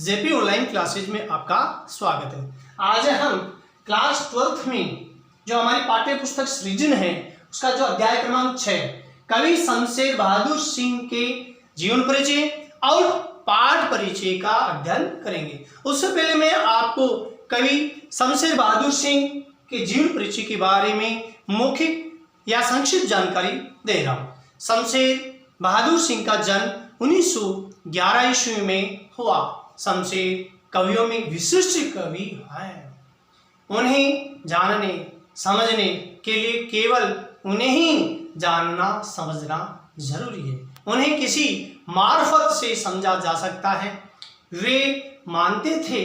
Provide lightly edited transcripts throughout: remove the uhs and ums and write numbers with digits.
JP online classes में आपका स्वागत है। आज हम क्लास 12th में जो हमारी पाठ्य पुस्तक सृजन है उसका जो अध्याय क्रमांक 6 कवि शमशेर बहादुर सिंह के जीवन परिचय और पाठ परिचय का अध्ययन करेंगे। उससे पहले मैं आपको कवि शमशेर बहादुर सिंह के जीवन परिचय के बारे में मौखिक या संक्षिप्त जानकारी दे रहा हूँ। शमशेर बहादुर सिंह का जन्म 1911 ईस्वी में हुआ। शमशेर कवियों में विशिष्ट कवि हैं। उन्हें जानने समझने के लिए केवल उन्हें ही जानना समझना जरूरी है। उन्हें किसी मार्फत से समझा जा सकता है। वे मानते थे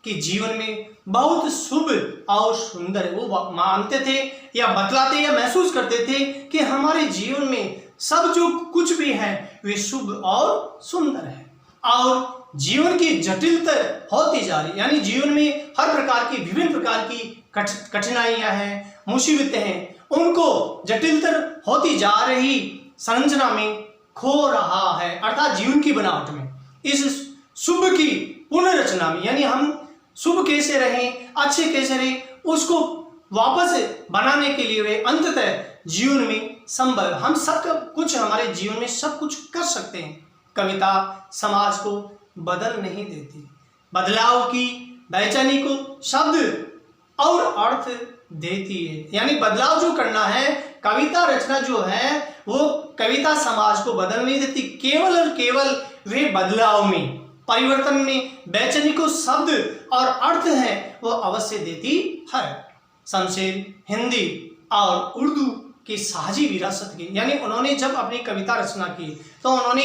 कि जीवन में बहुत शुभ और सुंदर है। वो मानते थे या बतलाते या महसूस करते थे कि हमारे जीवन में सब जो कुछ भी है वे शुभ और सुंदर है और जीवन की जटिलता होती जा रही, यानी जीवन में हर प्रकार की विभिन्न प्रकार की कठिनाइयां हैं, मुसीबतें हैं, उनको जटिलतर होती जा रही संरचना में खो रहा है, अर्थात जीवन की बनावट में। इस शुभ की पुनर्रचना में, यानी हम शुभ कैसे रहें, अच्छे कैसे रहें, उसको वापस बनाने के लिए वे अंततः जीवन में संभव, हम सब कुछ हमारे जीवन में सब कुछ कर सकते हैं। कविता समाज को बदल नहीं देती, बदलाव की बेचैनी को शब्द और अर्थ देती है। यानी बदलाव जो करना है, कविता रचना जो है वो कविता समाज को बदल नहीं देती, केवल और केवल वे बदलाव में, परिवर्तन में बेचैनी को शब्द और अर्थ है वो अवश्य देती है। शमशेर हिंदी और उर्दू की साझी विरासत की, यानी उन्होंने जब अपनी कविता रचना की तो उन्होंने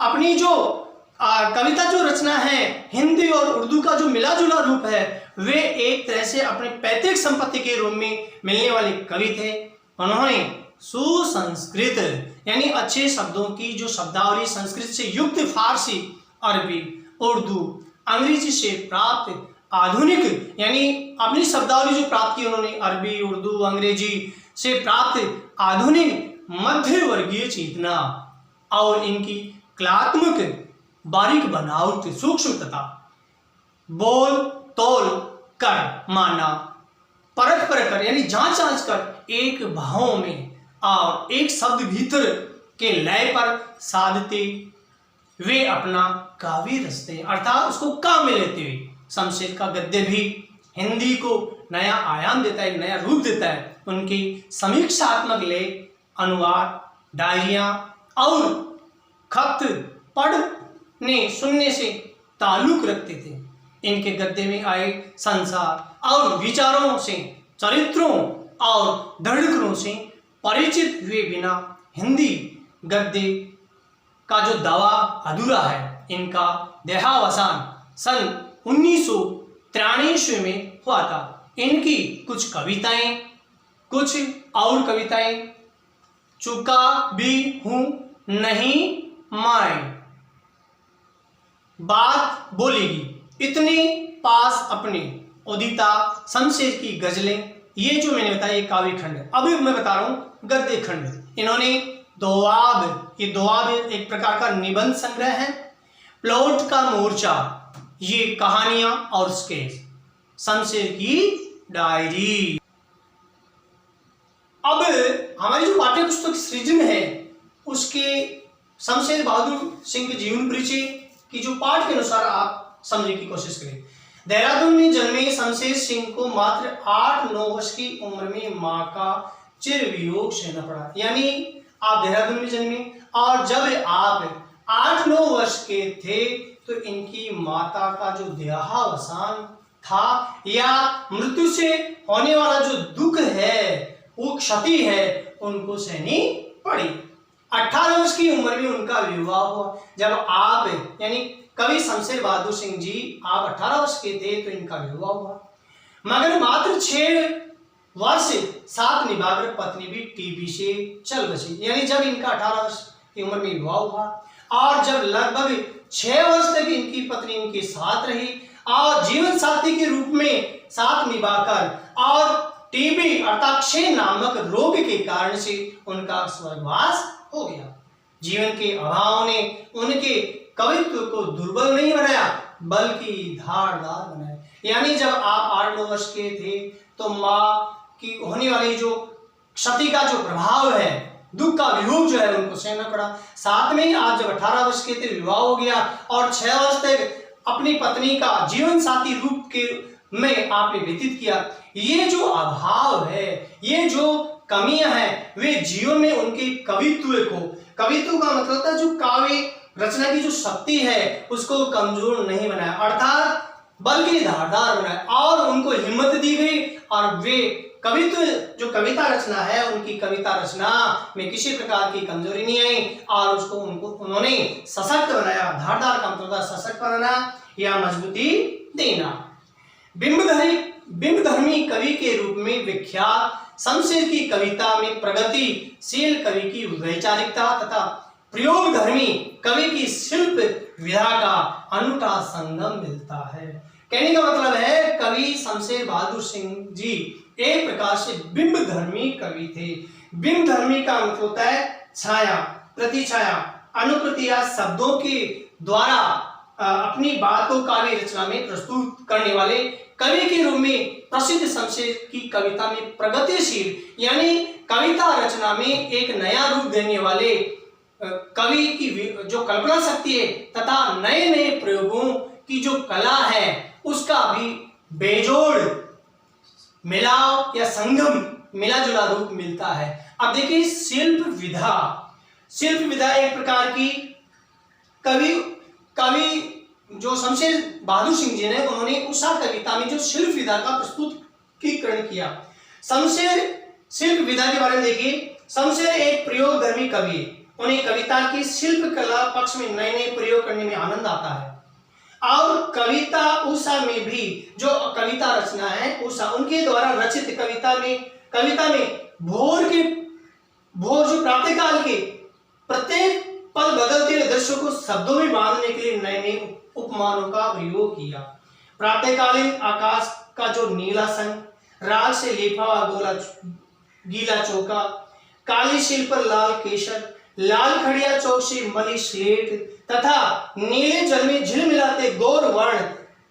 अपनी जो कविता जो रचना है, हिंदी और उर्दू का जो मिला जुला रूप है, वे एक तरह से अपने पैतृक संपत्ति के रूप में मिलने वाले कवि थे। उन्होंने सुसंस्कृत यानी अच्छे शब्दों की जो शब्दावली संस्कृत से युक्त फारसी, अरबी, उर्दू, अंग्रेजी से प्राप्त आधुनिक, यानी अपनी शब्दावली जो प्राप्त की उन्होंने अरबी, उर्दू, अंग्रेजी से प्राप्त आधुनिक मध्य वर्गीय चेतना और इनकी कलात्मक बारीक बनावट, सूक्ष्मता, बोल तोल कर माना, परख कर यानी जांच कर एक भाव में और एक शब्द भीतर के लय पर साधते वे अपना काव्य रचते हैं, अर्थात उसको काम में लेते हुए। शमशेर का गद्य भी हिंदी को नया आयाम देता है, नया रूप देता है। उनकी समीक्षात्मक लेख, अनुवाद, डायरियां और खत पढ़ने सुनने से ताल्लुक रखते थे। इनके गद्य में आए संसार और विचारों से, चरित्रों और धड़कनों से परिचित हुए बिना हिंदी गद्य का जो दावा अधूरा है। इनका देहावसान सन 1993 में हुआ था। इनकी कुछ कविताएं, कुछ और कविताएं, चुका भी हूं नहीं मैं, बात बोलेगी इतने पास अपने, उदिता, शमशेर की गजलें, ये जो मैंने बताया ये काव्य खंड है। अभी मैं बता रहा हूं गद्य खंड। इन्होंने दोआब, ये दोआब एक प्रकार का निबंध संग्रह है। प्लॉट का मोर्चा, ये कहानियां और स्केच। शमशेर की डायरी। अब हमारी जो पाठ्य पुस्तक सृजन है उसके शमशेर बहादुर सिंह के जीवन परिचय की जो पाठ के अनुसार आप समझने की कोशिश करें। देहरादून में जन्मे शमशेर सिंह को मात्र 8-9 वर्ष की उम्र में मां का चिर वियोग सहना पड़ा। यानी आप देहरादून में जन्मे और जब आप 8-9 वर्ष के थे तो इनकी माता का जो देहावसान था या मृत्यु से होने वाला जो दुख है, वो क्षति है, उनको सहनी पड़ी। 18 वर्ष की उम्र में उनका विवाह हुआ। जब आप यानी कवि शमशेर बहादुर सिंह जी आप 18 वर्ष के थे तो इनका विवाह हुआ, मगर मात्र 6 वर्ष साथ निभाकर पत्नी भी टीबी से चल बची। यानी जब इनका 18 वर्ष की उम्र में विवाह हुआ और जब लगभग 6 वर्ष तक इनकी पत्नी इनके साथ रही और जीवन साथी के रूप में साथ निभाकर और टीबी अर्थात क्षय नामक रोग के कारण से उनका स्वर्गवास हो गया। जीवन के अभाव ने उनके कवित्व को दुर्बल नहीं बनाया बल्कि धारदार बनाया। यानी जब आप 8-9 वर्ष के थे तो माँ की होने वाली जो क्षति का जो प्रभाव है, दुख का वियोग जो है उनको सहना पड़ा। साथ में आप जब 18 वर्ष के थे विवाह हो गया और 6 वर्ष तक अपनी पत्नी का जीवन साथी रूप के में आपने व्यतीत किया। ये जो अभाव है, ये जो कमियां हैं, वे जीवन में उनके कवित्व का मतलब होता है जो काव्य रचना की जो शक्ति है उसको कमजोर नहीं बनाया, अर्थात बल्कि धारदार बनाया और उनको हिम्मत दी गई और वे कवित्व जो कविता रचना है उनकी कविता रचना में किसी प्रकार की कमजोरी नहीं आई और उन्होंने सशक्त बनाया। धारदार का मतलब सशक्त बनाना या मजबूती देना। बिंबधर्मी कवि के रूप में विख्यात शमशेर की कविता में प्रगतिशील कवि की वैचारिकता तथा प्रयोगधर्मी कवि की शिल्प विधा का अनूठा संगम मिलता है। कहने का मतलब है कवि शमशेर बहादुर सिंह जी एक प्रकार से बिंबधर्मी कवि थे। बिंबधर्मी का मतलब होता है छाया, प्रतिछाया, अनुकृति या शब्दों के द्वारा अपनी बात को काव्य रचना में प्रस्तुत करने वाले कवि के रूप में प्रसिद्ध शमशेर की कविता में प्रगतिशील यानी कविता रचना में एक नया रूप देने वाले कवि की जो कल्पना शक्ति है तथा नए नए प्रयोगों की जो कला है उसका भी बेजोड़ मिलाव या संगम मिला जुला रूप मिलता है। अब देखिए शिल्प विधा एक प्रकार की कवि जो शमशेर बहादुर सिंह जी ने उन्होंने उषा कविता में जो शिल्प विधा का प्रस्तुतीकरण किया। शमशेर शिल्प विधा के बारे में देखिए, शमशेर एक प्रयोगधर्मी कवि है। उन्हें कविता की शिल्प कला पक्ष में नए नए प्रयोग करने में आनंद आता है और कविता उषा में भी जो कविता रचना है उषा उनके द्वारा रचित कविता में भोर जो प्रातःकाल के प्रत्येक पल बदलते हुए दृश्यों को शब्दों में बांधने के लिए नए नए उपमानों का प्रयोग किया। प्रातःकालीन आकाश का जो नीला संग, राग से लिपा हुआ गीला चौका, काली शील पर लाल केसर, लाल खड़िया चौक से मली स्लेट तथा नीले जल में झिलमिलाते गौर वर्ण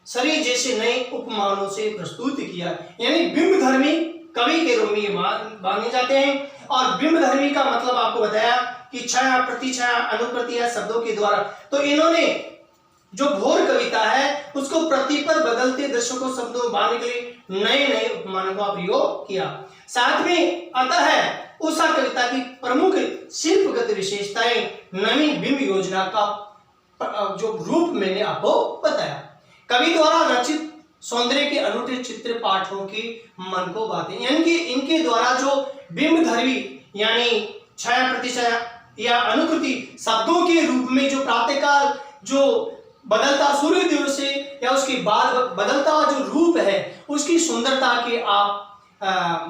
शरीर जैसे नए उपमानों से प्रस्तुत किया। यानी बिंबधर्मी कवि के रूप में माने जाते हैं। और बिंबधर्मी का मतलब आपको बताया कि छाया, प्रतिछाया, अनुकृति या शब्दों के द्वारा। तो इन्होंने जो भोर कविता है उसको प्रतिपल बदलते दृश्यों को शब्दों में बांधने के लिए नए नए उपमानों का प्रयोग किया। साथ में अतः उषा कविता की प्रमुख शिल्पगत विशेषताएं नवीन बिंब योजना का जो रूप मैंने आपको बताया। कवि द्वारा रचित सौंदर्य के अनूठे चित्र पाठों के मन को बातें, यानी कि इनके द्वारा जो बिंबधर्मी यानी छाया, प्रतिछाया या अनुकृति शब्दों के रूप में जो प्रातःकाल जो बदलता सूर्योदय से या उसके बाद बदलता जो रूप है उसकी सुंदरता के आप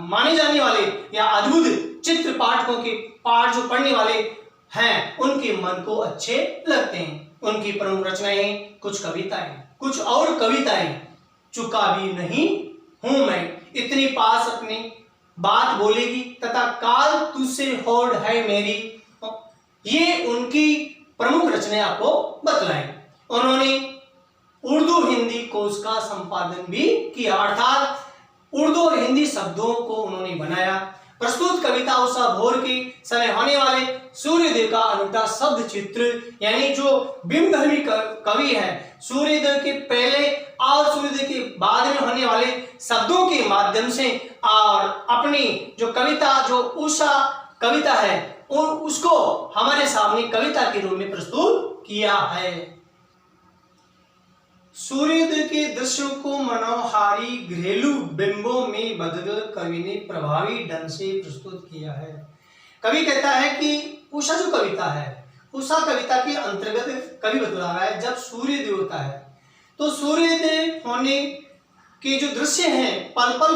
माने जाने वाले या अद्भुत चित्र पाठकों के पाठ जो पढ़ने वाले हैं उनके मन को अच्छे लगते हैं। उनकी प्रमुख रचनाएं कुछ कविताएं, कुछ और कविताएं, चुका भी नहीं हूं मैं, इतनी पास अपनी बात बोलेगी तथा काल तुझसे होड़ है मेरी, ये उनकी प्रमुख रचनाएं आपको बतलाई। उन्होंने उर्दू हिंदी कोश का संपादन भी किया, अर्थात उर्दू और हिंदी शब्दों को उन्होंने बनाया। प्रस्तुत कविता उषा भोर के समय होने वाले सूर्योदय का अनूठा शब्द चित्र, यानी जो बिंबधर्मी कवि है सूर्योदय के पहले और सूर्योदय के बाद में होने वाले शब्दों के माध्यम से और अपनी जो कविता जो उषा कविता है उसको हमारे सामने कविता के रूप में प्रस्तुत किया है। सूर्योदय के दृश्यों को मनोहारी घरेलू बिंबों में बदल कवि ने प्रभावी ढंग से प्रस्तुत किया है। कवि कहता है कि उषा जो कविता है, उषा कविता के अंतर्गत कवि बतला रहा है जब सूर्योदय होता है तो सूर्योदय होने के जो दृश्य हैं पल पल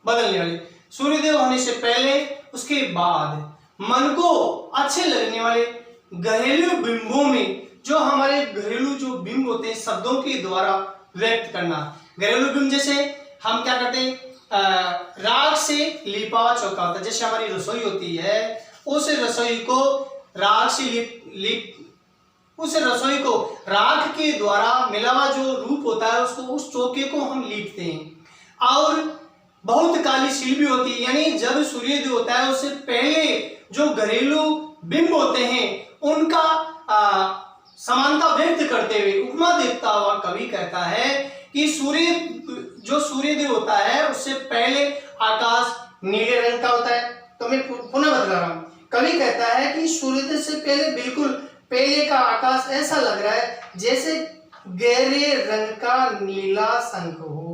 बदलने वाले, सूर्योदय होने से पहले उसके बाद मन को अच्छे लगने वाले घरेलू बिंबों में जो हमारे घरेलू जो बिंब होते हैं शब्दों के द्वारा व्यक्त करना। घरेलू बिंब जैसे हम क्या करते हैं, राग से लिपा चौका होता है। जैसे हमारी रसोई होती है उस रसोई को राग से उस रसोई को राख के द्वारा मिला हुआ जो रूप होता है उसको, उस चौके को हम लीपते हैं। और बहुत काली सील भी होती है, यानी जब सूर्योदय होता है उससे पहले जो घरेलू बिंब होते हैं उनका समानता व्यक्त करते हुए उपमा देता हुआ कवि कहता है कि सूर्योदय होता है उससे पहले आकाश नीले रंग का होता है। तो मैं पुनः बता रहा हूँ, कवि कहता है कि सूर्योदय से पहले बिल्कुल पहले का आकाश ऐसा लग रहा है जैसे गहरे रंग का नीला शंख हो।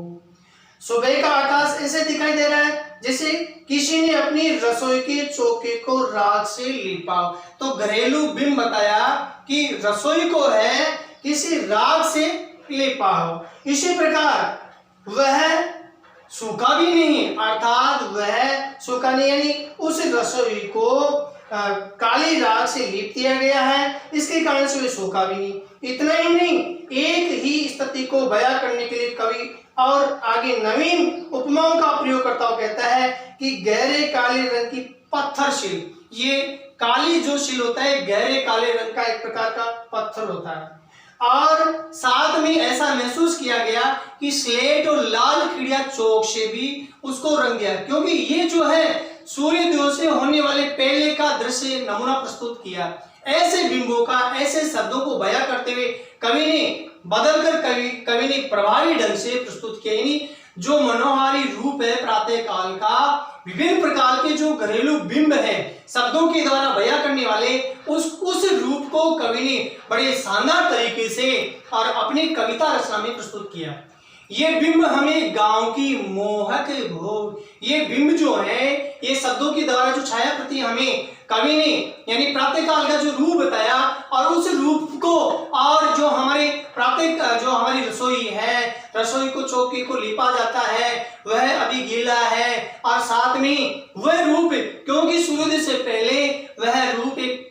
सुबह का आकाश ऐसे दिखाई दे रहा है जैसे किसी ने अपनी रसोई के चौके को राख से लीपा। तो घरेलू बिंब बताया कि रसोई को है किसी राख से लीपा हो। इसी प्रकार वह सूखा भी नहीं, अर्थात वह सूखा नहीं, यानी उस रसोई को काली राख से लीप दिया गया है, इसके कारण से वह सूखा भी नहीं। इतना ही नहीं, एक ही स्थिति को बयां करने के लिए कवि और आगे नवीन उपमाओं का प्रयोग करता हुआ कहता है कि गहरे काले रंग की पत्थर शिल। ये काली जो शिल होता है गहरे काले रंग का एक प्रकार का पत्थर होता है। और साथ में ऐसा महसूस किया गया कि स्लेट और लाल खिड़िया चौक से भी उसको रंग दिया, क्योंकि ये जो है सूर्योदय से होने वाले पहले का दृश्य नमूना प्रस्तुत किया। ऐसे बिंबों का, ऐसे शब्दों को बयां करते हुए कवि ने बदलकर कवि ने प्रभावी ढंग से प्रस्तुत किया। यानी जो मनोहारी रूप है प्रातः काल का, विभिन्न प्रकार के जो घरेलू बिंब है शब्दों के द्वारा बयां करने वाले, उस रूप को कवि ने बड़े शानदार तरीके से और अपनी कविता रचना में प्रस्तुत किया। ये बिंब हमें गांव की मोहक भोग, ये बिंब जो है ये शब्दों के द्वारा जो छाया प्रति हमें कवि ने यानी प्रातः काल का जो रूप बताया, और उस रूप को और जो हमारे जो हमारी रसोई है, रसोई को चौके को लिपा जाता है वह अभी गीला है, और साथ में वह रूप क्योंकि सूर्योदय से पहले वह रूप एक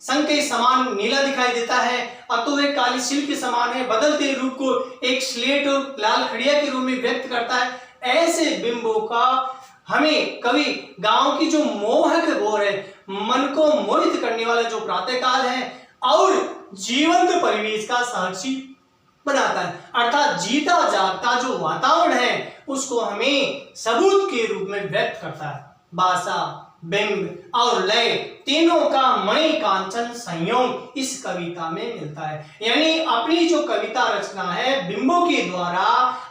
शंख के समान नीला दिखाई देता है, और तो वह काली सील के समान है, बदलते रूप को एक स्लेट और लाल खड़िया के रूप में व्यक्त करता है। ऐसे बिंबों का हमें कवि गांव की जो मोहक भोर है, मन को मोहित करने वाला जो प्रातः काल है और जीवंत परिवेश का साक्षी बनाता है, अर्थात जीता जागता जो वातावरण है उसको हमें सबूत के रूप में व्यक्त करता है। भाषा, बिंब और लय तीनों का मणि कांचन संयोग इस कविता में मिलता है। यानी अपनी जो कविता रचना है बिंबों के द्वारा,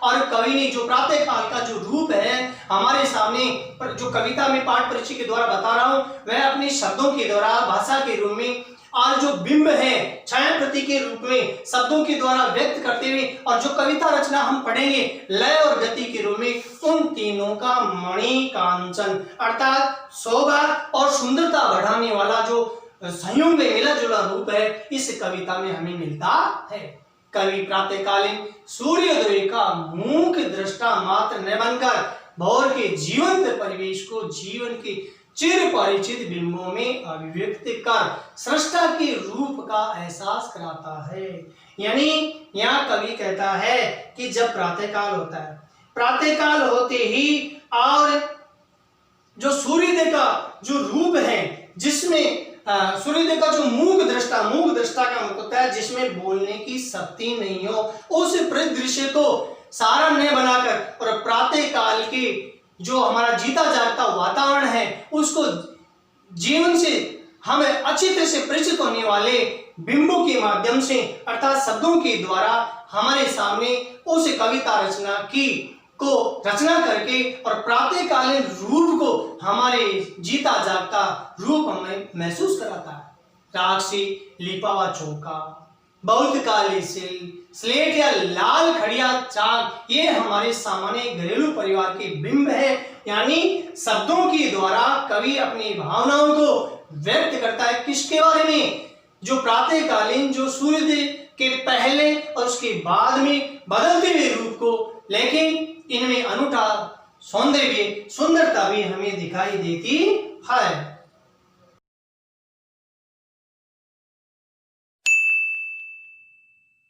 और कवि ने जो प्रातः काल का जो रूप है हमारे सामने जो कविता में पाठ परिचय के द्वारा बता रहा हूं, वह अपने शब्दों के द्वारा भाषा के रूप में, और जो बिंब है छाया प्रति के रूप में शब्दों के द्वारा व्यक्त करते हुए, और जो कविता रचना हम पढ़ेंगे लय और गति के रूप में, उन तीनों का मणि कांचन अर्थात शोभा और सुंदरता बढ़ाने वाला जो संयोग में मिला जुला रूप है इस कविता में हमें मिलता है। कवि प्रातःकालीन सूर्योदय का मूक दृष्टा मात्र न बनकर भोर के जीवंत परिवेश को जीवन के चिर परिचित बिंबों में अभिव्यक्त कर सृष्टा के रूप का एहसास कराता है। यानी यहाँ कवि कहता है कि जब प्रातःकाल होता है, प्रातःकाल होते ही और जो सूर्योदय का जो रूप है जिसमें सूर्योदय का जो मूक दृष्टा का मतलब होता है जिसमें बोलने की शक्ति नहीं हो, उस परिदृश्य को सारा न बनाकर और प्रातः काल के जो हमारा जीता जागता वातावरण है उसको जीवन से हमें अच्छी तरह से परिचित होने वाले बिंबों के माध्यम से अर्थात शब्दों के द्वारा हमारे सामने उस कविता रचना को रचना करके और प्रातःकालीन रूप को हमारे जीता जागता रूप हमें महसूस कराता है। राख से लिपा हुआ चौका, बहुत काले स्लेट या लाल खड़िया चाक, ये हमारे सामान्य घरेलू परिवार के बिंब है। यानी शब्दों के द्वारा कवि अपनी भावनाओं को व्यक्त करता है किसके बारे में, जो प्रातःकालीन जो सूर्योदय के पहले और उसके बाद में बदलते हुए रूप को, लेकिन इनमें अनूठा सौंदर्य सुंदरता भी हमें दिखाई देती है।